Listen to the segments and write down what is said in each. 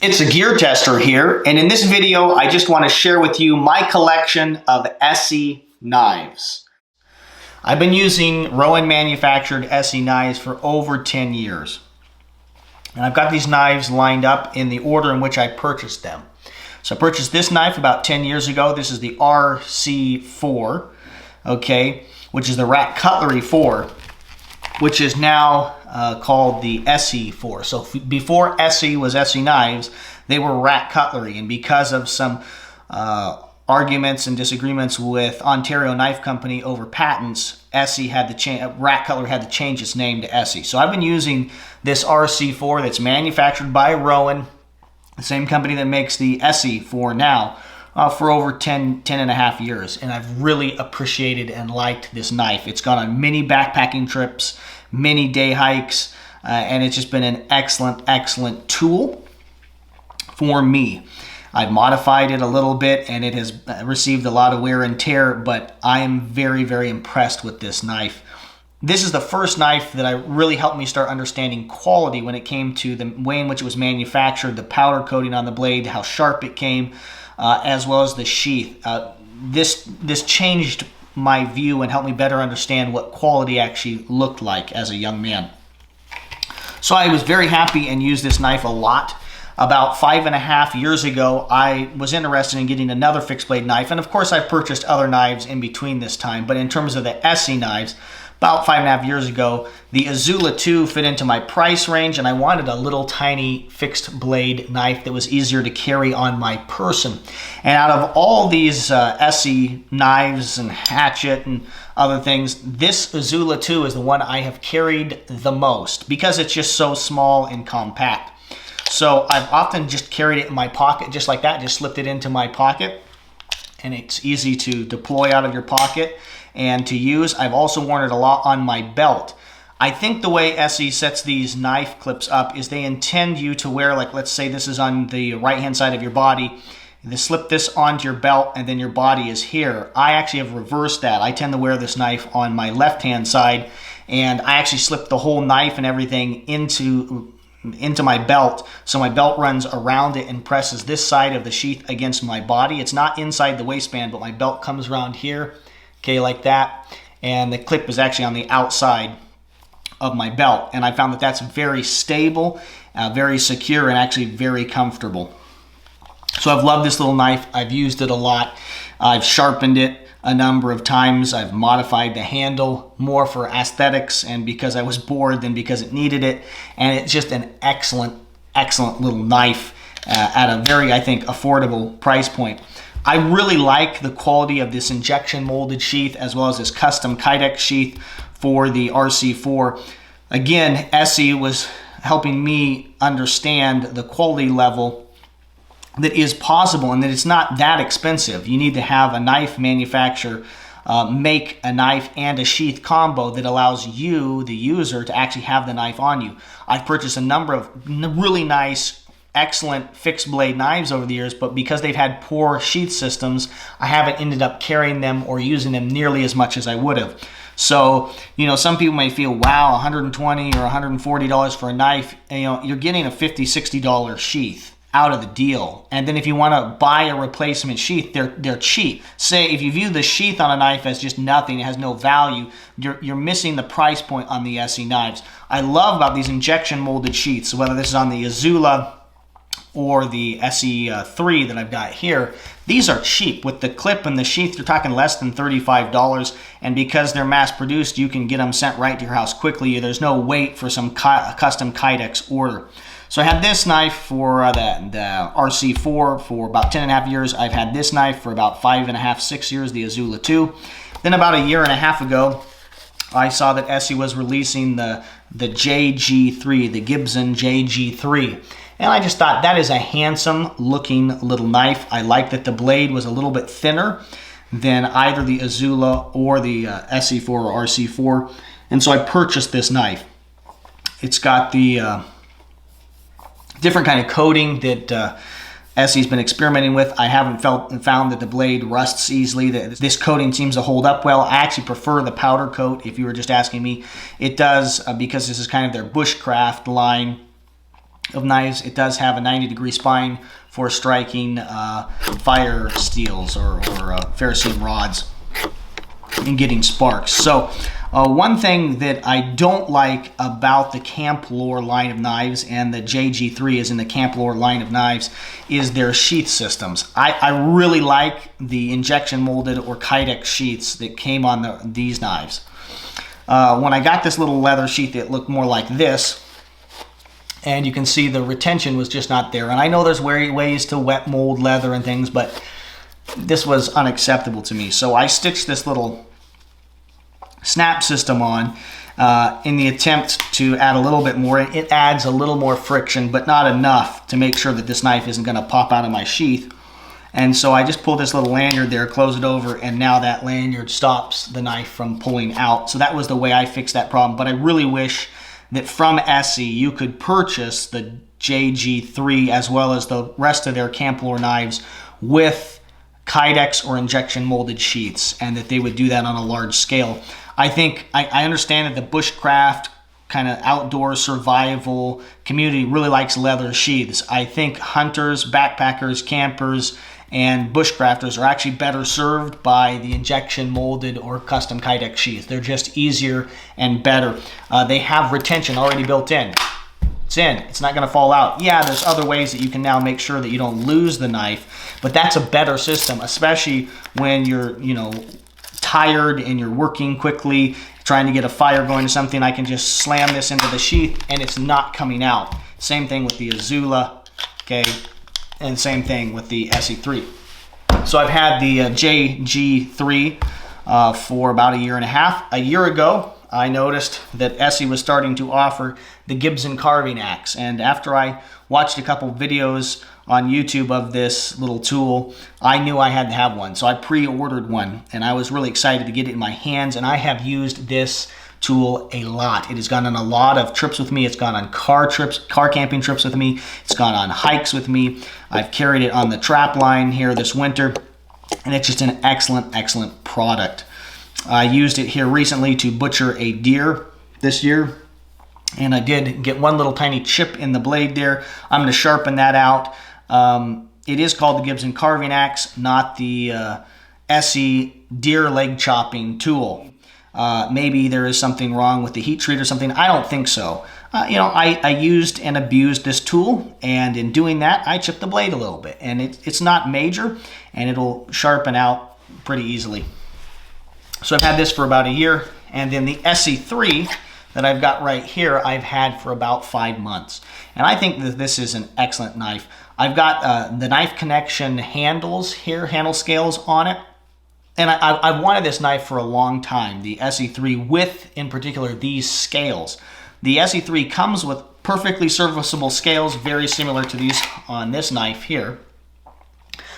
It's TheGearTester here, and in this video I just want to share with you my collection of ESEE knives. I've been using Rowan manufactured ESEE knives for over 10 years. And I've got these knives lined up in the order in which I purchased them. So I purchased this knife about 10 years ago. This is the RC4, okay, which is the Rat Cutlery 4, which is now called the ESEE 4. So before ESEE was ESEE Knives, they were Rat Cutlery, and because of some arguments and disagreements with Ontario Knife Company over patents, ESEE had to Rat Cutlery had to change its name to ESEE. So I've been using this RC4 that's manufactured by Rowan, the same company that makes the ESEE 4 now, for over 10 and a half years, and I've really appreciated and liked this knife. It's gone on many backpacking trips, many day hikes, and it's just been an excellent tool for me. I've modified it a little bit and it has received a lot of wear and tear, but I am very impressed with this knife. This is the first knife that really helped me start understanding quality when it came to the way in which it was manufactured, the powder coating on the blade, how sharp it came, as well as the sheath. This changed my view and helped me better understand what quality actually looked like as a young man. So I was very happy and used this knife a lot. About 5.5 years ago, I was interested in getting another fixed blade knife, and of course I've purchased other knives in between this time, but in terms of the ESEE knives, about 5.5 years ago, the Azula 2 fit into my price range, and I wanted a little tiny fixed blade knife that was easier to carry on my person. And out of all these ESEE knives and hatchet and other things, this Azula 2 is the one I have carried the most because it's just so small and compact. So I've often just carried it in my pocket just like that, just slipped it into my pocket, and it's easy to deploy out of your pocket and to use. I've also worn it a lot on my belt. I think the way ESEE sets these knife clips up is they intend you to wear, like, let's say this is on the right hand side of your body, you slip this onto your belt and then your body is here. I actually have reversed that. I tend to wear this knife on my left hand side, and I actually slip the whole knife and everything into my belt, so my belt runs around it and presses this side of the sheath against my body. It's not inside the waistband, but my belt comes around here, okay, like that, and the clip is actually on the outside of my belt, and I found that that's very stable, very secure, and actually very comfortable. So I've loved this little knife. I've used it a lot. I've sharpened it a number of times. I've modified the handle more for aesthetics and because I was bored than because it needed it, and it's just an excellent little knife at a very, I think, affordable price point. I really like the quality of this injection molded sheath as well as this custom Kydex sheath for the RC4. Again, ESEE was helping me understand the quality level that is possible and that it's not that expensive. You need to have a knife manufacturer make a knife and a sheath combo that allows you, the user, to actually have the knife on you. I've purchased a number of really nice, excellent fixed blade knives over the years, but because they've had poor sheath systems, I haven't ended up carrying them or using them nearly as much as I would have. So, you know, some people may feel, wow, $120 or $140 for a knife, and, you know, you're getting a $50, $60 sheath out of the deal. And then if you want to buy a replacement sheath, they're cheap. Say if you view the sheath on a knife as just nothing, it has no value, you're missing the price point on the ESEE knives. I love about these injection molded sheaths, whether this is on the Azula or the ESEE 3 that I've got here, these are cheap. With the clip and the sheath, you're talking less than $35, and because they're mass produced, you can get them sent right to your house quickly. There's no wait for some custom Kydex order. So I had this knife for the RC4 for about 10.5 years. I've had this knife for about 5.5, 6 years, the Azula 2. Then about 1.5 years ago, I saw that ESEE was releasing the JG3, the Gibson JG3. And I just thought that is a handsome looking little knife. I like that the blade was a little bit thinner than either the Azula or the ESEE 4 or RC4. And so I purchased this knife. It's got the different kind of coating that ESEE's been experimenting with. I haven't found that the blade rusts easily. This coating seems to hold up well. I actually prefer the powder coat, if you were just asking me. It does, because this is kind of their bushcraft line. of knives, it does have a 90-degree spine for striking fire steels or ferrocene rods and getting sparks. So one thing that I don't like about the Camp Lore line of knives, and the JG3 is in the Camp Lore line of knives, is their sheath systems. I really like the injection molded or Kydex sheaths that came on these knives. When I got this little leather sheath, it looked more like this. And you can see the retention was just not there. And I know there's ways to wet mold leather and things, but this was unacceptable to me. So I stitched this little snap system on in the attempt to add a little bit more. It adds a little more friction, but not enough to make sure that this knife isn't going to pop out of my sheath. And so I just pull this little lanyard there, close it over, and now that lanyard stops the knife from pulling out. So that was the way I fixed that problem. But I really wish that from ESEE you could purchase the JG3 as well as the rest of their Camp Lore knives with Kydex or injection molded sheaths, and that they would do that on a large scale. I think I understand that the bushcraft kind of outdoor survival community really likes leather sheaths. I think hunters, backpackers, campers, and bushcrafters are actually better served by the injection molded or custom Kydex sheath. They're just easier and better. They have retention already built in. It's in. It's not going to fall out. Yeah, there's other ways that you can now make sure that you don't lose the knife, but that's a better system, especially when you're, tired and you're working quickly, trying to get a fire going to something. I can just slam this into the sheath and it's not coming out. Same thing with the Azula, okay, and same thing with the SE3. So I've had the JG3 for about a year and a half. A year ago, I noticed that ESEE was starting to offer the Gibson Carving Axe, and after I watched a couple videos on YouTube of this little tool, I knew I had to have one. So I pre-ordered one, and I was really excited to get it in my hands, and I have used this tool a lot. It has gone on a lot of trips with me. It's gone on car camping trips with me. It's gone on hikes with me. I've carried it on the trap line here this winter, and it's just an excellent, excellent product. I used it here recently to butcher a deer this year, and I did get one little tiny chip in the blade there. I'm going to sharpen that out. It is called the Gibson Carving Axe, not the ESEE deer leg chopping tool. Maybe there is something wrong with the heat treat or something. I don't think so. I used and abused this tool, and in doing that, I chipped the blade a little bit. And it's not major, and it'll sharpen out pretty easily. So I've had this for about a year, and then the SE3 that I've got right here, I've had for about 5 months. And I think that this is an excellent knife. I've got the knife connection handles here, handle scales on it. And I've wanted this knife for a long time, the SE3 with, in particular, these scales. The SE3 comes with perfectly serviceable scales, very similar to these on this knife here.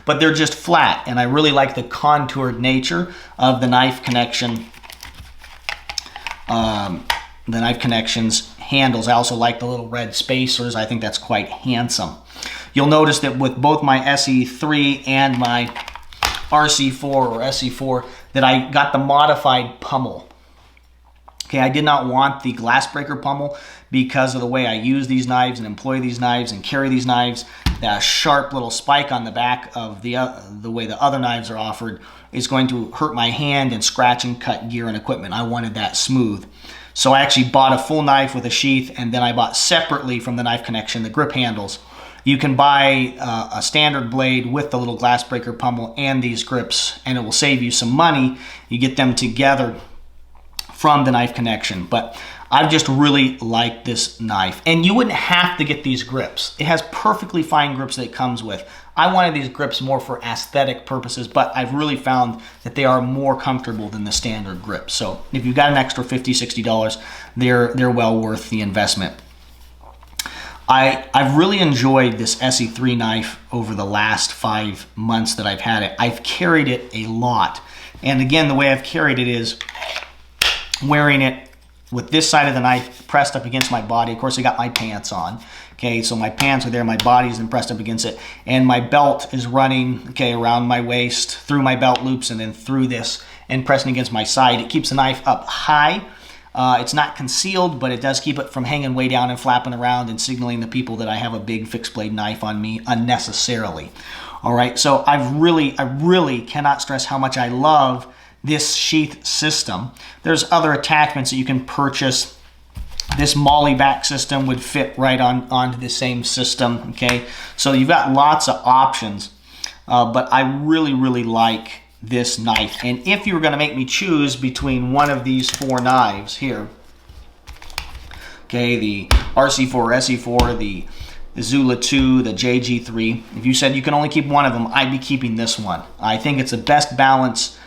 But they're just flat, and I really like the contoured nature of the knife connection, the knife connections handles. I also like the little red spacers. I think that's quite handsome. You'll notice that with both my SE3 and my RC4 or SE4 that I got the modified pummel. Okay, I did not want the glass breaker pummel because of the way I use these knives and employ these knives and carry these knives. That sharp little spike on the back of the way the other knives are offered is going to hurt my hand and scratch and cut gear and equipment. I wanted that smooth. So I actually bought a full knife with a sheath, and then I bought separately from the knife connection the grip handles. You can buy a standard blade with the little glass breaker pummel and these grips, and it will save you some money. You get them together from the knife connection. But I've just really liked this knife. And you wouldn't have to get these grips. It has perfectly fine grips that it comes with. I wanted these grips more for aesthetic purposes, but I've really found that they are more comfortable than the standard grip. So if you've got an extra $50, $60, they're well worth the investment. I've really enjoyed this SE3 knife over the last 5 months that I've had it. I've carried it a lot. And again, the way I've carried it is wearing it with this side of the knife pressed up against my body. Of course, I got my pants on. Okay, so my pants are there, my body's then pressed up against it, and my belt is running, okay, around my waist, through my belt loops, and then through this, and pressing against my side. It keeps the knife up high. It's not concealed, but it does keep it from hanging way down and flapping around and signaling the people that I have a big fixed blade knife on me unnecessarily. All right, so I really cannot stress how much I love this sheath system. There's other attachments that you can purchase. This molly back system would fit right onto the same system, okay? So you've got lots of options, but I really like this knife. And if you were going to make me choose between one of these 4 knives here, okay, the RC4, SE4, the Azula 2, the JG3, if you said you can only keep one of them, I'd be keeping this one. I think it's the best balance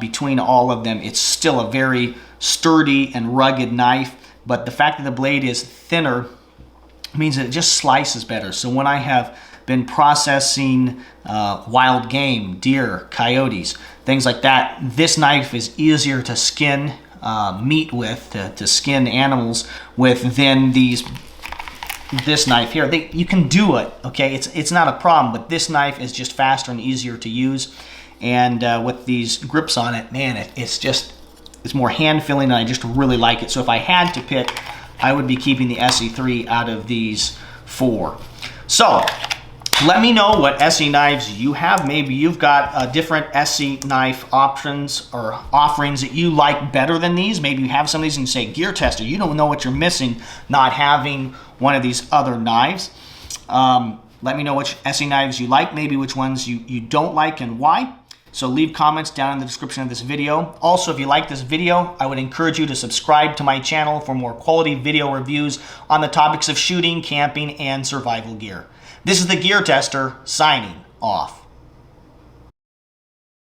between all of them. It's still a very sturdy and rugged knife, but the fact that the blade is thinner means that it just slices better. So when I have been processing wild game, deer, coyotes, things like that, this knife is easier to skin meat with, to skin animals with, than this knife here. You can do it, okay? It's not a problem, but this knife is just faster and easier to use. And with these grips on it, man, it's more hand-feeling, and I just really like it. So if I had to pick, I would be keeping the SE3 out of these 4. So let me know what SE knives you have. Maybe you've got different SE knife options or offerings that you like better than these. Maybe you have some of these and you say, GearTester, you don't know what you're missing not having one of these other knives. Let me know which SE knives you like, maybe which ones you don't like and why. So leave comments down in the description of this video. Also, if you like this video, I would encourage you to subscribe to my channel for more quality video reviews on the topics of shooting, camping, and survival gear. This is the GearTester signing off.